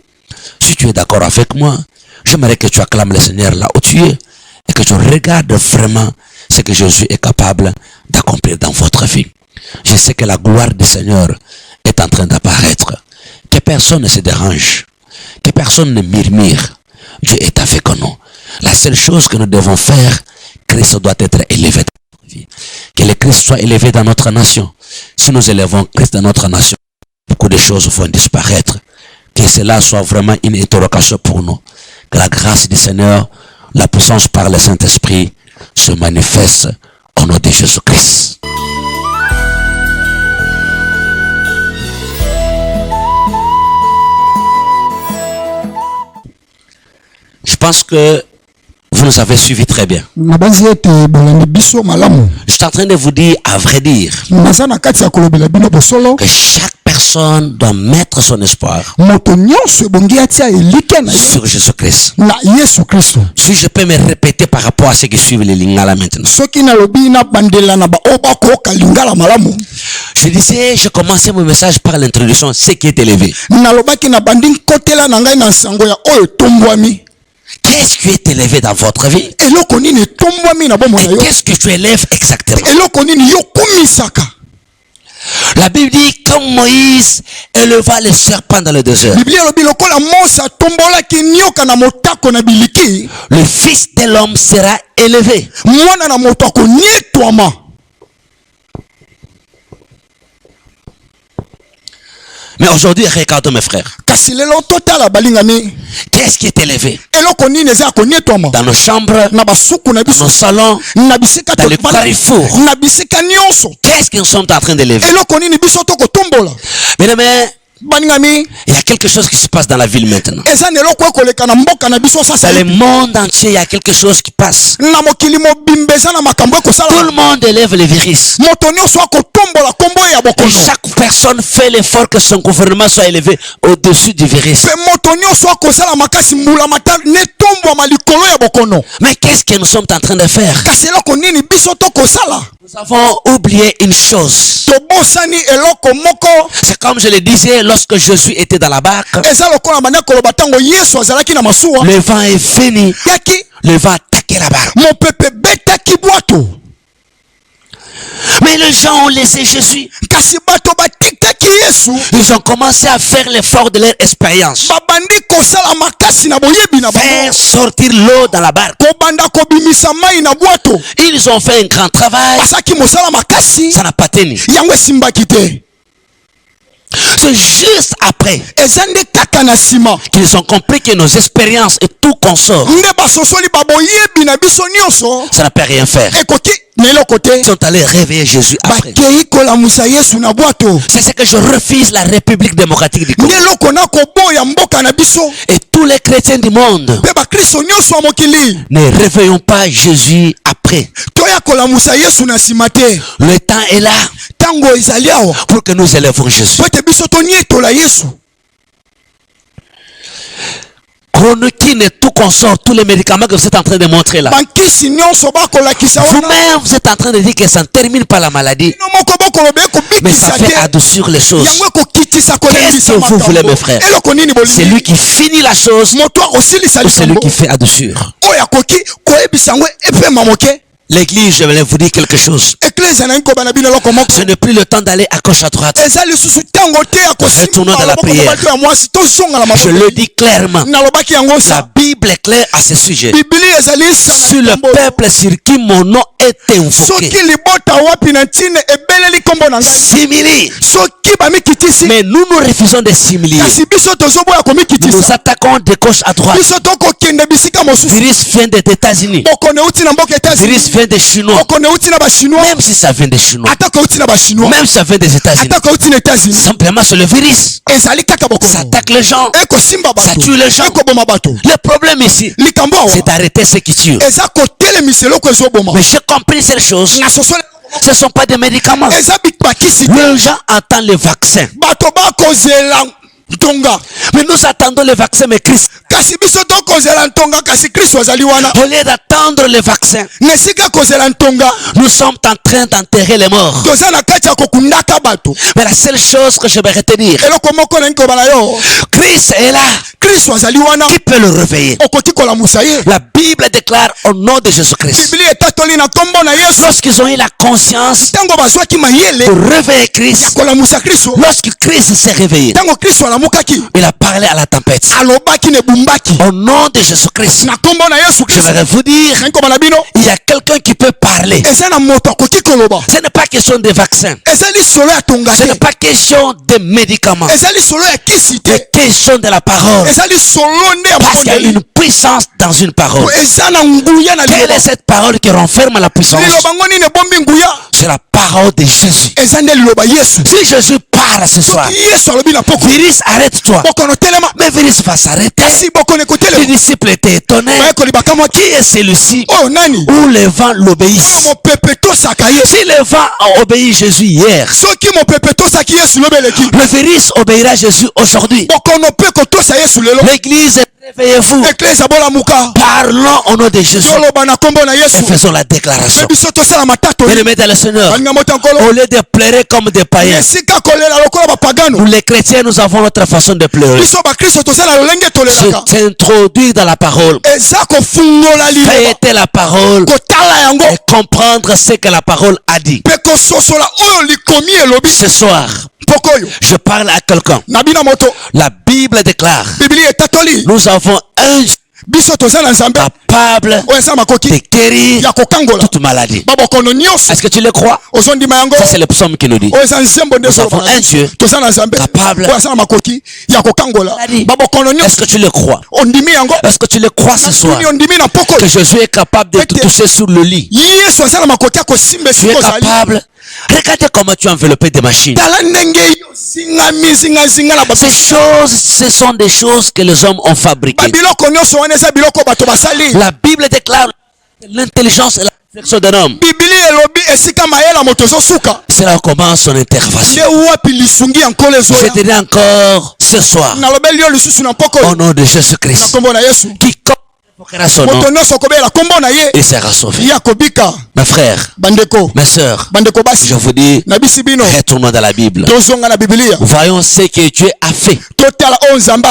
Si tu es d'accord avec moi, j'aimerais que tu acclames le Seigneur là où tu es et que tu regardes vraiment ce que Jésus est capable d'accomplir dans votre vie. Je sais que la gloire du Seigneur est en train d'apparaître. Que personne ne se dérange. Que personne ne murmure. Dieu est avec nous. La seule chose que nous devons faire, Christ doit être élevé dans notre vie. Que le Christ soit élevé dans notre nation. Si nous élevons Christ dans notre nation, beaucoup de choses vont disparaître. Que cela soit vraiment une interrogation pour nous. Que la grâce du Seigneur, la puissance par le Saint-Esprit se manifeste au nom de Jésus-Christ. Je pense que vous nous avez suivi très bien. Je suis en train de vous dire, à vrai dire, que chaque personne doit mettre son espoir sur Jésus-Christ. Si je peux me répéter par rapport à ceux qui suivent les Lingala maintenant. Je disais, je commençais mon message par l'introduction, ce qui est élevé. Qu'est-ce qui est élevé dans votre vie? Et qu'est-ce que tu élèves exactement? La Bible dit, comme Moïse éleva le serpent dans le désert, le Fils de l'homme sera élevé. Mais aujourd'hui, regardons mes frères. Qu'est-ce qui est élevé? Dans nos chambres, dans nos salons, dans les carrefours. Qu'est-ce que nous sommes en train d'élever? Mesdames, il y a quelque chose qui se passe dans la ville maintenant. Dans le monde entier, il y a quelque chose qui passe. Tout le monde élève le virus. Et chaque personne fait l'effort que son gouvernement soit élevé au-dessus du virus. Mais qu'est-ce que nous sommes en train de faire? Nous avons oublié une chose. C'est comme je le disais lorsque Jésus était dans la barque. Le vent est fini. Le vent a attaqué la barque. Mais les gens ont laissé Jésus. Ils ont commencé à faire l'effort de leur expérience. Faire sortir l'eau dans la barque. Ils ont fait un grand travail. Ça n'a pas tenu. C'est juste après qu'ils ont compris que nos expériences et tout consort, ça n'a pas rien faire. Ils sont allés réveiller Jésus après. C'est ce que je refuse la République démocratique du Congo. Et tous les chrétiens du monde, ne réveillons pas Jésus après. Le temps est là pour que nous élèvons Jésus. Chroniquine, tout consort, tous les médicaments que vous êtes en train de montrer là. Vous-même, vous êtes en train de dire que ça ne termine pas la maladie, mais ça fait adoucir les choses. Qu'est-ce que vous voulez, mes frères? C'est lui qui finit la chose ou c'est lui qui fait adoucir? L'église, je vais vous dire quelque chose. Ce n'est plus le temps d'aller à gauche à droite. Retournons dans la prière. Je le dis clairement. La Bible est claire à ce sujet. Sur le peuple sur qui mon nom est invoqué, simili. Mais nous refusons de similier. Nous nous attaquons de gauche à droite. Virus vient des États-Unis. Virus vient des Chinois. Même si ça vient des Chinois. Même si ça vient des États-Unis. Simplement c'est le virus. Ça attaque les gens. Ça tue les gens. Le problème ici, c'est d'arrêter ce qui tue. Mais j'ai compris cette chose. Ce ne sont pas des médicaments. Les gens attendent le vaccin. Mais nous attendons le vaccin, mais Christ. Au lieu d'attendre le vaccin, nous sommes en train d'enterrer les morts. Mais la seule chose que je vais retenir, Christ est là. Qui peut le réveiller? La Bible déclare au nom de Jésus-Christ. Lorsqu'ils ont eu la conscience de réveiller Christ, lorsque Christ s'est réveillé, il a parlé à la tempête. Au nom de Jésus-Christ, je vais vous dire, il y a quelqu'un qui peut parler. Ce n'est pas question de vaccins. Ce n'est pas question de médicaments. C'est question de la parole. Parce qu'il y a une puissance dans une parole. Quelle est cette parole qui renferme la puissance? C'est la parole de Jésus. Si Jésus parle, parle ce soir. Yesu alobi na poko. Virus, arrête-toi. Bokono telema. Mais virus va s'arrêter. Si bokono ko telema. Les disciples étaient étonnés. Ba ko libaka mo Qui est celui-ci oh nani. où les vents l'obéissent? Mo pepe to sakaye. Si les vents ont obéi Jésus hier, Soki mo pepe to saki Yesu lobeleki. le virus obéira à Jésus aujourd'hui. Bokono pe ko to sa Yesu lelo. L'église, réveillez-vous. Église abola muka. Parlons au nom de Jésus Toloba na kombo na et Yesu. faisons la déclaration. Biso to sala matato. Bien-aimés dans le Seigneur, Balinga mota nkolo. au lieu de pleurer comme des païens, Sika kolela lokola ba pagano. nous les chrétiens, nous avons notre façon de pleurer. Biso ba Kristo to sala lolenge tolelaka. Se t'introduire dans la parole, Eza ko fungola liloba. feuilleter la parole Ko tala yango. et comprendre ce que la parole a dit. Pe ko sosola oyo likomi elobi. Ce soir, Pokoyo. je parle à quelqu'un. Nabina moto. La Bible déclare, Bibli etatoli. nous avons un Biso to sala nzambe. capable Oyo eza makoki. de guérir Ya kokangola. toute maladie. Babokono nyonso. Est-ce que tu le crois? Ozondima yango. Ça, c'est le psaume qui nous dit. Oyo eza nzembo nde Nous avons un Dieu to sala nzambe. capable. Oyo eza makoki. Ya kokangola. Babokono Est-ce nyonso. que tu le crois? Ondimi yango. Est-ce que tu le crois ce soir? Ondimi na poko. Que Jésus est capable de te toucher sur le lit. Yesu asala makoki akosimba Tu es esika ozali. capable. Regardez comment tu as enveloppé des machines. Tala ndenge yo zinga na Ces choses, ce sont des choses que les hommes ont fabriquées. babiloko nyonso wana eza biloko bato basali. La Bible déclare l'intelligence et la réflexion d'un homme. Bibili elobi esika mayela moto ezosuka. C'est là où commence son intervention. Nde wapi lisungi ya nkolo Je ezoya. te dis encore ce soir, Nalobeli yo lisusu na poko au oyo. nom de Na Jésus-Christ, kombo na Yesu. quiconque invoquera son nom, Moto nyonso akobela kombo na ye. il sera sauvé. Ye akobika. Mes frères, Bandeko. mes sœurs, Bandeko basi. je vous dis, Na bisi bino. retournons dans la Bible. Tozonga na Biblia. Voyons ce que Dieu a fait. Totala oyo Nzambe.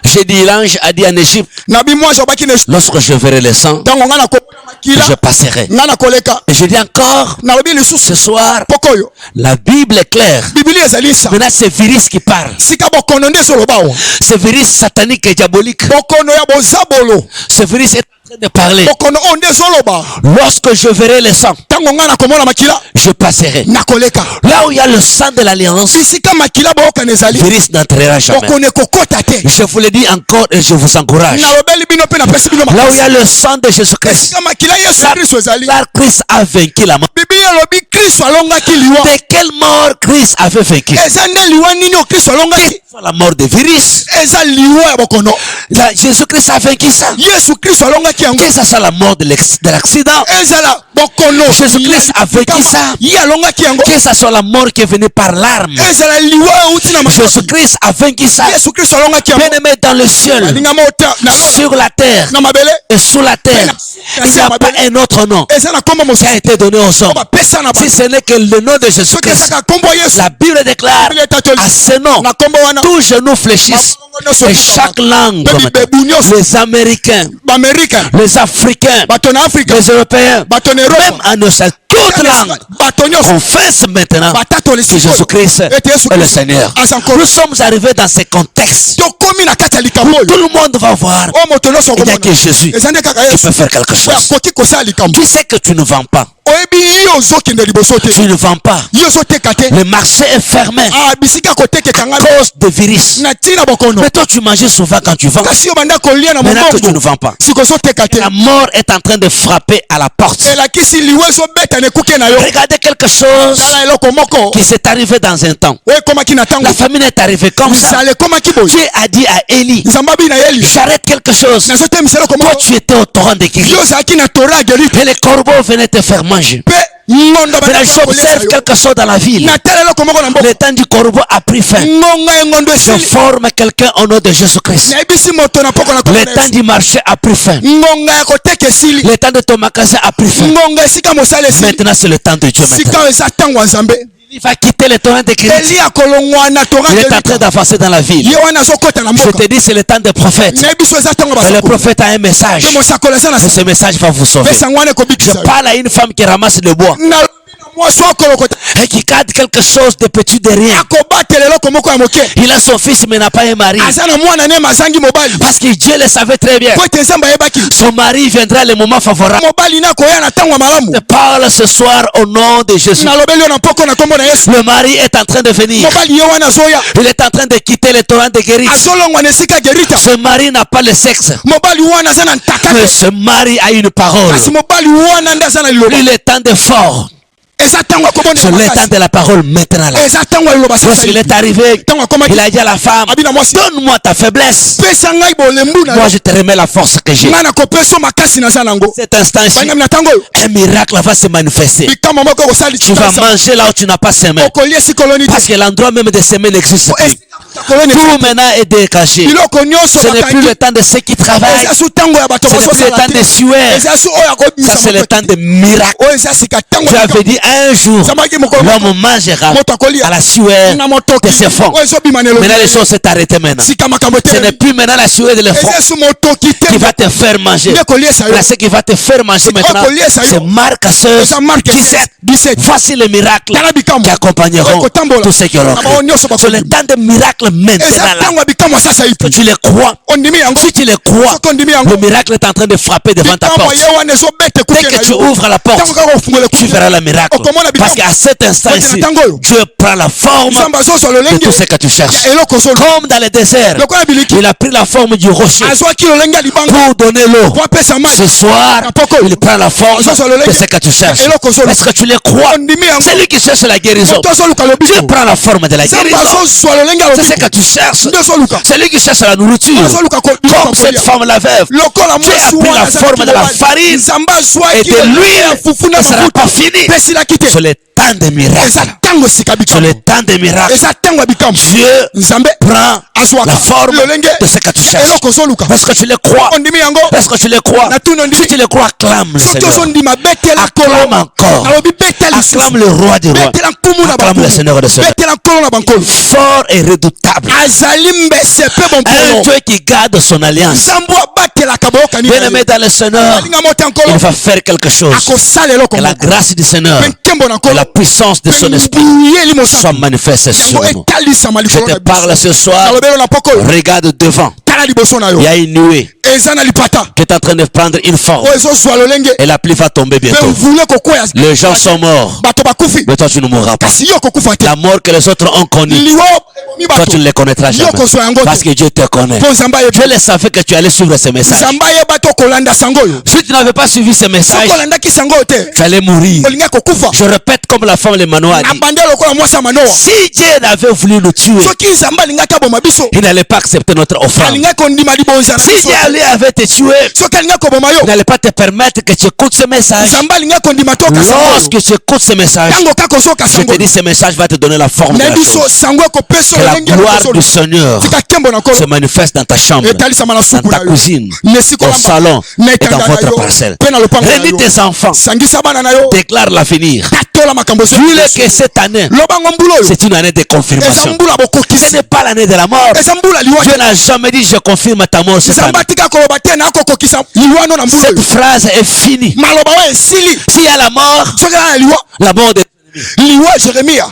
J'ai dit, l'ange a dit en Égypte, Nabi moi jobaki na lorsque je verrai le sang, tango nga na komona makila. je passerai. Nga na koleka. Et je dis encore, Nalobi lisusu. ce soir, Poko yo. la Bible est claire. Biblia ezali sa. Maintenant, c'est virus qui parle. Sika bokono nde ezoloba awa. Ce virus satanique et diabolique. Bokono ya bozabolo. Ce virus est en train de parler. Bokono oyo nde ezoloba. Lorsque je verrai le sang, Tango nga na komona makila. je passerai. Na koleka. Là où il y a le sang de l'alliance, Bisika makila boka le ezali. virus n'entrera jamais. Bokone kokota te. Je vous le dis encore et je vous encourage. Nalobeli bino pe na pesi bino Là où il y makasi. a le sang de Jésus-Christ, Esika makila Yesu Kristo ezali. là Christ a vaincu la mort. Biblia elobi Kristo alongaki liwa. De quelle mort Christ avait vaincu? Eza nde liwa nini o Kristo alongaki. La mort de virus. Eza liwa ya bokono. Jésus-Christ a vaincu ça. Yesu Kristo alongaki yango. Que ça soit la mort de l'accident. Ezala bokono. Jésus-Christ a vaincu ça. Ye alongaki yango. Que ça soit la mort qui est venue par l'arme. Ezala liwa uti na makasi. Jésus-Christ a vaincu ça. Yesu Kristo alongaki yango. Bien-aimé dans le ciel, Alinga mota na sur la terre na mabele. et sous la terre, il n'y a pas un autre nom Eza na kombo qui mosusu. a été donné aux hommes. Ba pesa na ba. Si ce n'est que le nom de Soki Jésus-Christ. ezaka kombo Yesu. La Bible déclare à ce nom, Na kombo wana. tous genoux fléchissent et chaque langue, les Américains, Ba-Américain. les Africains, Bato na Afrika. les Européens, Bato na même Europe. en Océan, toute langue Bato nyonso. confesse maintenant Batatoli que sikoyo. Jésus-Christ Ete Yesu est le Kristo. Seigneur. Asankolo. Nous sommes arrivés dans ce contexte. Tokomi na kati ya likambo oyo. Tout le monde va voir. O moto nyonso Il n'y a okomona. que Jésus Eza nde kaka qui Yesu. peut faire quelque chose. Akoki kosala likambo. Tu sais que tu ne vends pas. Oyebi yo ozokende liboso te. Tu ne vends pas. Yo ozoteka te. Le marché est fermé Ah, bisika kotekeka à nga. cause de virus. Na tina bokono. Mais toi, tu manges souvent quand tu vends. Kasi yo banda kolia na Maintenant que tu ne mongongo. vends pas, Sikosoteka te. la mort est en train de frapper à la porte. Elakisi liwe ezobeta na ekuke na yo. Regardez quelque chose Tala eloko moko. qui s'est arrivé dans un temps. Oyo ekomaki na ntango. La famine est arrivée comme ça. Misala ekomaki boye. Dieu a dit à Élie, Nzambe abi na Eli. j'arrête quelque chose. Nazotemisela eloko Toi, moko. tu étais au torrent de Kéry. Yo ozalaki na tora ya Gerite. Et les corbeaux venaient te faire manger. Pe ngondo Maintenant, bana j'observe quelque chose dans la ville. na tala eloko moko na mboka. Le temps du corbeau a pris fin. Ngonga ya ngondo Je esili. forme quelqu'un au nom de Jésus-Christ. Nayebisi moto na poko na Le komona temps Yesu. du marché a pris fin. Ngonga ya koteka esili. Le temps de ton magasin a pris fin. Ngonga esika mosala esili. Maintenant, c'est le temps de Dieu maintenant. Sika eza ntango ya Nzambe. Il va quitter le torrent de Kéry. Eli akolongwa na tora Il ya est en train Gerite. d'avancer dans la ville. Ye wana azokota na Je mboka. te dis, c'est le temps des prophètes. Nayebiso eza ntango Et le basako. prophète a un message. Pe mosakolo eza na Et ce message va vous sauver. pesa ngwana Je ekobikisa yo. parle à une femme qui ramasse le bois Na mwasi akolokota. et qui garde quelque chose de petit de rien. Akobatela eloko moko ya moke. Il a son fils mais n'a pas un mari. Aza na mwana ne mazangi mobali. Parce que Dieu le savait très bien. Po ete Nzambe ayebaki. Son mari viendra à le moment favorable. Mobali na koya na ntango ya malamu. Je parle ce soir au nom de Jésus. Nalobeli yo na poko na kombo na Yesu. Le mari est en train de venir. Mobali ye wana azoya. Il est en train de quitter le torrent de Kéry. Azolongwa na esika Gerita. Ce mari n'a pas le sexe. Mobali wana aza na ntaka Mais te. ce mari a une parole. Kasi mobali wana nde aza na liloba. Il est temps de fort. eza tango akobonela C'est le temps makasi de la parole maintenant là. eza tango aliloba sasa Lorsqu'il est arrivé, tango akomaki il a dit à la femme, abina mwasi donne-moi ta faiblesse. pesa ngai bolembu na Moi je te remets la force que j'ai. ngai nakopesa makasi naza nango Cet instant-ci, bangami na tango oyo un miracle va se manifester. bikamwa moko ekosali Tu vas manger là où tu n'as pas semé. okolia esikoloni te Parce que l'endroit même de semer n'existe plus. koloni Tout maintenant est décaché. biloko nyonso Ce n'est plus le temps de ceux qui travaillent. eza su tango ya bato Ce n'est plus le bazosala temps te de sueur. eza su oyo Ça akobimisa c'est le temps de miracle. oyo eza sika tango Tu avais dit un jour, zambaki mokolo l'homme mangera moto akolia à la sueur na motoki de ses fonds. oyo ezobima na Maintenant les elongi choses s'est arrêtées maintenant. sika makambo Ce n'est etelemi plus maintenant la sueur de l'effort eza su motoki te qui va te faire manger. nde koliesa yo Là, ce qui va te faire manger maintenant, c'est Marc 16, eza marke 17. 17 Voici les miracles tala bikamwa qui accompagneront ekotambola tous ceux qui auront na bango cru. nyonso C'est le temps de miracles maintenant eza là. tango ya bikamwa sasa Que ipi tu les crois. ondimi yango Si tu les crois, soki ondimi yango le miracle est en train de frapper devant ta bikamwa porte. ye wana ezobeta Dès ekuke que na tu yo ouvres la porte, tango kaka ofungola tu verras le miracle. okomona Parce bikamwa qu'à cet instant ici, Dieu prend la forme nzambe azozwa de lolenge tout ce que tu cherches. ya eloko ozolu Comme dans le désert, lokola biliki il a pris la forme du rocher azwaki lolenge ya libanga pour donner l'eau. po apesa mai Ce soir, na poko il prend la forme de ce que tu cherches. Est-ce que tu les crois? ondimi yango C'est lui qui cherche la guérison. moto azoluka Dieu lobiko prend la forme de la nzambe guérison. azozwa lolenge ya C'est ce que lobiko tu cherches. nde ozoluka C'est lui qui cherche la nourriture. azoluka Comme cette femme la veuve. lokola Dieu a pris la forme de la farine nzambe et azwaki de l'huile. fufu na Ce sera mafuta pas fini. pesilaki te C'est le temps des miracles. eza tango esika C'est le bikamwa temps des miracles. eza tango ya bikamwa Dieu nzambe prend azwaka la forme lolenge de ce que tu cherches. eloko ozoluka Est-ce que tu le crois? ondimi yango Est-ce que tu le crois? natuna ondimi Si tu le crois, acclame le soki Seigneur. ozondima betela Acclame encore. nalobi betela Acclame lisusu le roi des rois. betela nkumu na Acclame le Seigneur des seigneurs. betela nkolo na bankolo Fort et redoutable. azali mbese pe Un bompolo Dieu qui garde son alliance. nzambe abatelaka boyokani na Bien-aimé ye dans le Seigneur, alinga mote nkolo il va faire quelque chose. akosala eloko Que la moko grâce du Seigneur mpe nkembo na et nkolo la puissance de son esprit yeli soient mosala manifestées sur yango nous. etalisama Je likolo te na parle biso ce soir. nalobelo na poko oyo Regarde devant. tala liboso na yo Il y a une nuée eza na lipata qui est en train de prendre une forme. oyo ezozwa lolenge Et la pluie va tomber mpe bientôt. mvule kokwea Les gens sont morts. bato bakufi Mais toi, tu ne mourras pas. kasi yo kokufa te La mort que les autres ont connue, liwa ebomi toi, bato tu ne les connaîtras yo jamais. kozwa yango Parce te que Dieu te connaît. mpo nzambe ayebi Dieu le savait que tu allais suivre ces messages. nzambe ayeba te okolanda sango oyo Si tu n'avais pas suivi ces messages, soki olandaki sango oyo te tu allais mourir. olingai kokufa Je répète comme la femme de Manoah a na dit. bande lokola mwasi ya manoa Si Dieu avait voulu nous tuer, soki nzambe alingaki aboma biso il n'allait pas accepter notre offrande. alingaki kondima libonza na Si biso Dieu lui avait te tué, soki alingaki koboma yo il n'allait pas te permettre que tu écoutes ce message. nzambe alingaki kondima te oka sango oyo Lorsque tu écoutes ce message, ntango kaka ozoka je sango te dis, ce message va te donner la forme de na la biso chose. sango ekopesa Que la lolenge ya gloire liboso du Seigneur tika nkembo na nkolo se manifeste dans ta chambre, etalisama na dans suku ta na yo cuisine, na esika au olamba salon na et dans etanda na votre yo parcelle. mpe na lopango na Réunis yo tes enfants, sangisa bana na yo déclare l'avenir. tatola makambo Dis-le que cette année, lobango mbula oyo c'est une année de eza confirmation. mbula Ce bokokisi n'est pas l'année de la mort. eza mbula Dieu liwa n'a jamais dit je confirme ta mort cette nzambe année. atika koloba te na akokokisa liwano na mbula Cette oyo phrase est finie. maloba oyo esili S'il y a la mort, soki eza na liwa la mort de liwa jeremia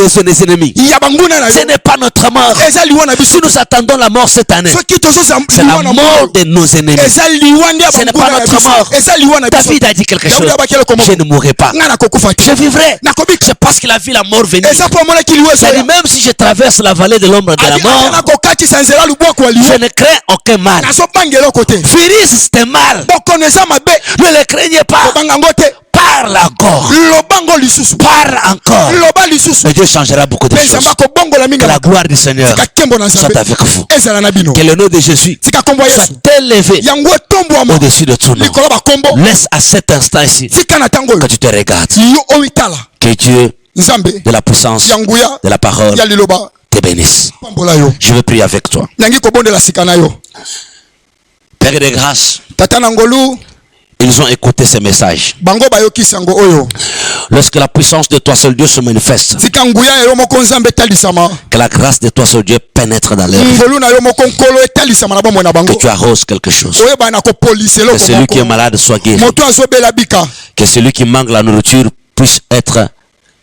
ses ennemis, ya banguna na ce yo n'est pas notre mort. eza liwa na Si biso nous attendons la mort cette année, soki tozoza c'est liwa la na mbula mort oyo de nos ennemis. eza liwa nde ya Ce n'est banguna pas na notre biso mort. eza liwa na biso David a dit quelque chose. David abaki eloko Je moko ne mourrai pas. nga nakokufa te Je vivrai. nakobika C'est parce qu'il a vu la mort venir. eza mpo amonaki liwa Il a dit ezoya même si je traverse la vallée de l'ombre de la mort, nakokatisa nzela lubwaku ya je liwa ne crains aucun mal. nazobanga eloko te Virus, c'était mal. bokono eza mabe Ne le craignez pas. kobanga ngo te Parle encore. lobango lisusu Parle encore. loba lisusu Et Dieu changera beaucoup de mpe choses. nzambe akobongola mingi Que la gloire du Seigneur tika nkembo na soit nzambe avec vous. ezala na bino Que le nom de Jésus tika kombo ya yesu soit élevé yango etombwama au-dessus de tout nom. likolo bakombo Laisse à cet instant ici tika na ntango que oyo tu te regardes. yo oyo itala Que Dieu nzambe de la puissance, ya nguya de la parole, ya liloba te bénisse. pambola yo Je veux prier avec toi. nangi kobondela sika na yo Père de grâce, tata na ngolu ils ont écouté ces messages. bango bayokisi yango oyo Lorsque la puissance de toi seul Dieu se manifeste, tika nguya ya yo moko nzambe etalisama que la grâce de toi seul Dieu pénètre dans leur vie, ngolu na yo moko nkolo etalisama na bomoi na bango que tu arroses quelque chose, oyeba na kopolisa que eloko celui qui est moko malade soit guéri, moto azobela bika que celui qui manque la nourriture puisse être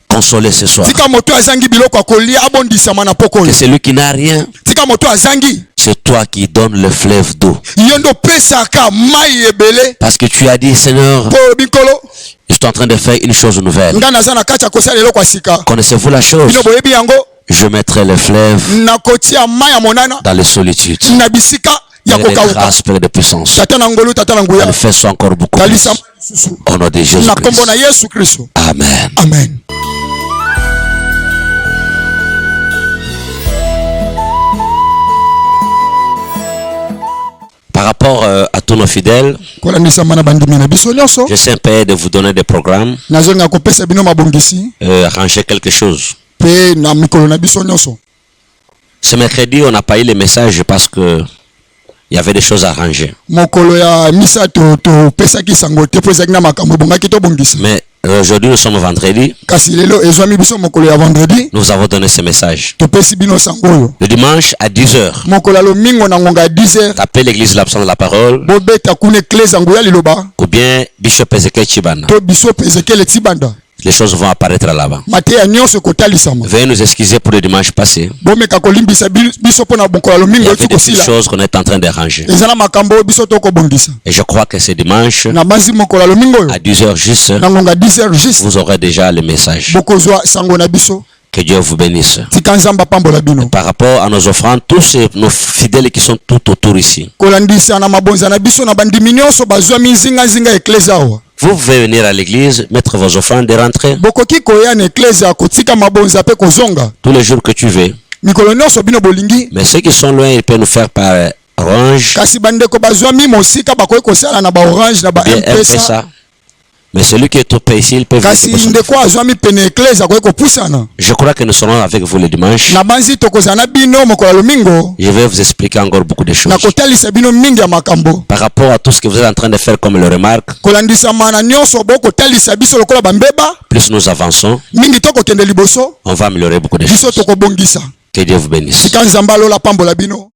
consolé ce soir, tika moto azangi biloko akolia abondisama na poko que oyo celui qui n'a rien, tika moto azangi c'est toi qui donnes le fleuve d'eau. yo nde opesaka mai ebele Parce que tu as dit, Seigneur, mpo binkolo je suis en train de faire une chose nouvelle. nga naza na kati ya kosala eloko ya sika Connaissez-vous la chose? bino boyebi yango Je mettrai le fleuve nakotia mai ya monana dans les solitudes. na bisika ya Père de kokauka. grâce, Père de puissance. Tata na ngolu tata na nguya. Manifeste encore beaucoup Talisa plus. susu. Au nom de Jésus Na kombo na Christ. Yesu Kristo. Amen. Amen. Par rapport à tous nos fidèles, Kolandisa mana bandimi na biso nyonso. j'essaie un peu de vous donner des programmes, Nazonga kopesa bino mabongisi. arranger quelque chose. Pe na mikolo na biso nyonso. Ce mercredi, on n'a pas eu les messages parce que il y avait des choses à arranger. Mokolo ya misa to pesa ki sango te po ezaki na makambo bongaki to bongisa. Mais aujourd'hui, nous sommes vendredi. Kasi lelo ezwami biso mokolo ya vendredi. Nous avons donné ce message. To pesi bino sango yo. Le dimanche à 10h, Mokolo lo mingo na ngonga 10h. tapez l'église l'absent de la parole, Bobeta kune ekleza nguya liloba. ou bien Bishop Ezekiel Chibana. To biso Ezekiel Tibanda. Les choses vont apparaître là-bas. Mateya nyonso kotalisama. Veuillez nous excuser pour le dimanche passé. Bomeka kolimbisa biso pona mokolo lo Il y mingo avait des petites tikosila. choses qu'on est en train d'arranger. Ezana makambo biso to ko bongisa. Et je crois que ce dimanche, Na bazi mokolo lo mingo yo. à 10h juste, Na ngonga 10h juste. vous aurez déjà le message. Bokozwa sango na biso. Que Dieu vous bénisse. Tika nzamba pambola bino. Par rapport à nos offrandes, tous nos fidèles qui sont tout autour ici, Kolandisa na mabonza na biso na bandimi nyonso bazwa mizinga ekleza awa. vous pouvez venir à l'église, mettre vos offrandes et rentrer Bokoki koya na ekleza kotika mabonza pe kozonga. tous les jours que tu veux. Mikolo nyonso bino bolingi. Mais ceux qui sont loin, ils peuvent nous faire par orange, Kasi bandeko bazwa mi mosika bakoki kosala na ba orange na ba bien M-Pesa. M-Pesa. Mais celui qui est au pays ici, il peut Kasi venir. ndeko azwa mi pene ekleza koki kopusana. Je crois que nous serons avec vous le dimanche. Na banzi tokozana bino mokolo lo mingo. Je vais vous expliquer encore beaucoup de choses. Na kotalisa bino mingi ya makambo. Par rapport à tout ce que vous êtes en train de faire comme le remarque, Kolandisa mana nyonso bokotalisa biso lokola bambeba. plus nous avançons, Mingi tokokende liboso. on va améliorer beaucoup de Biso choses. tokobongisa. Que Dieu vous bénisse. Tika nzamba lola pambola bino.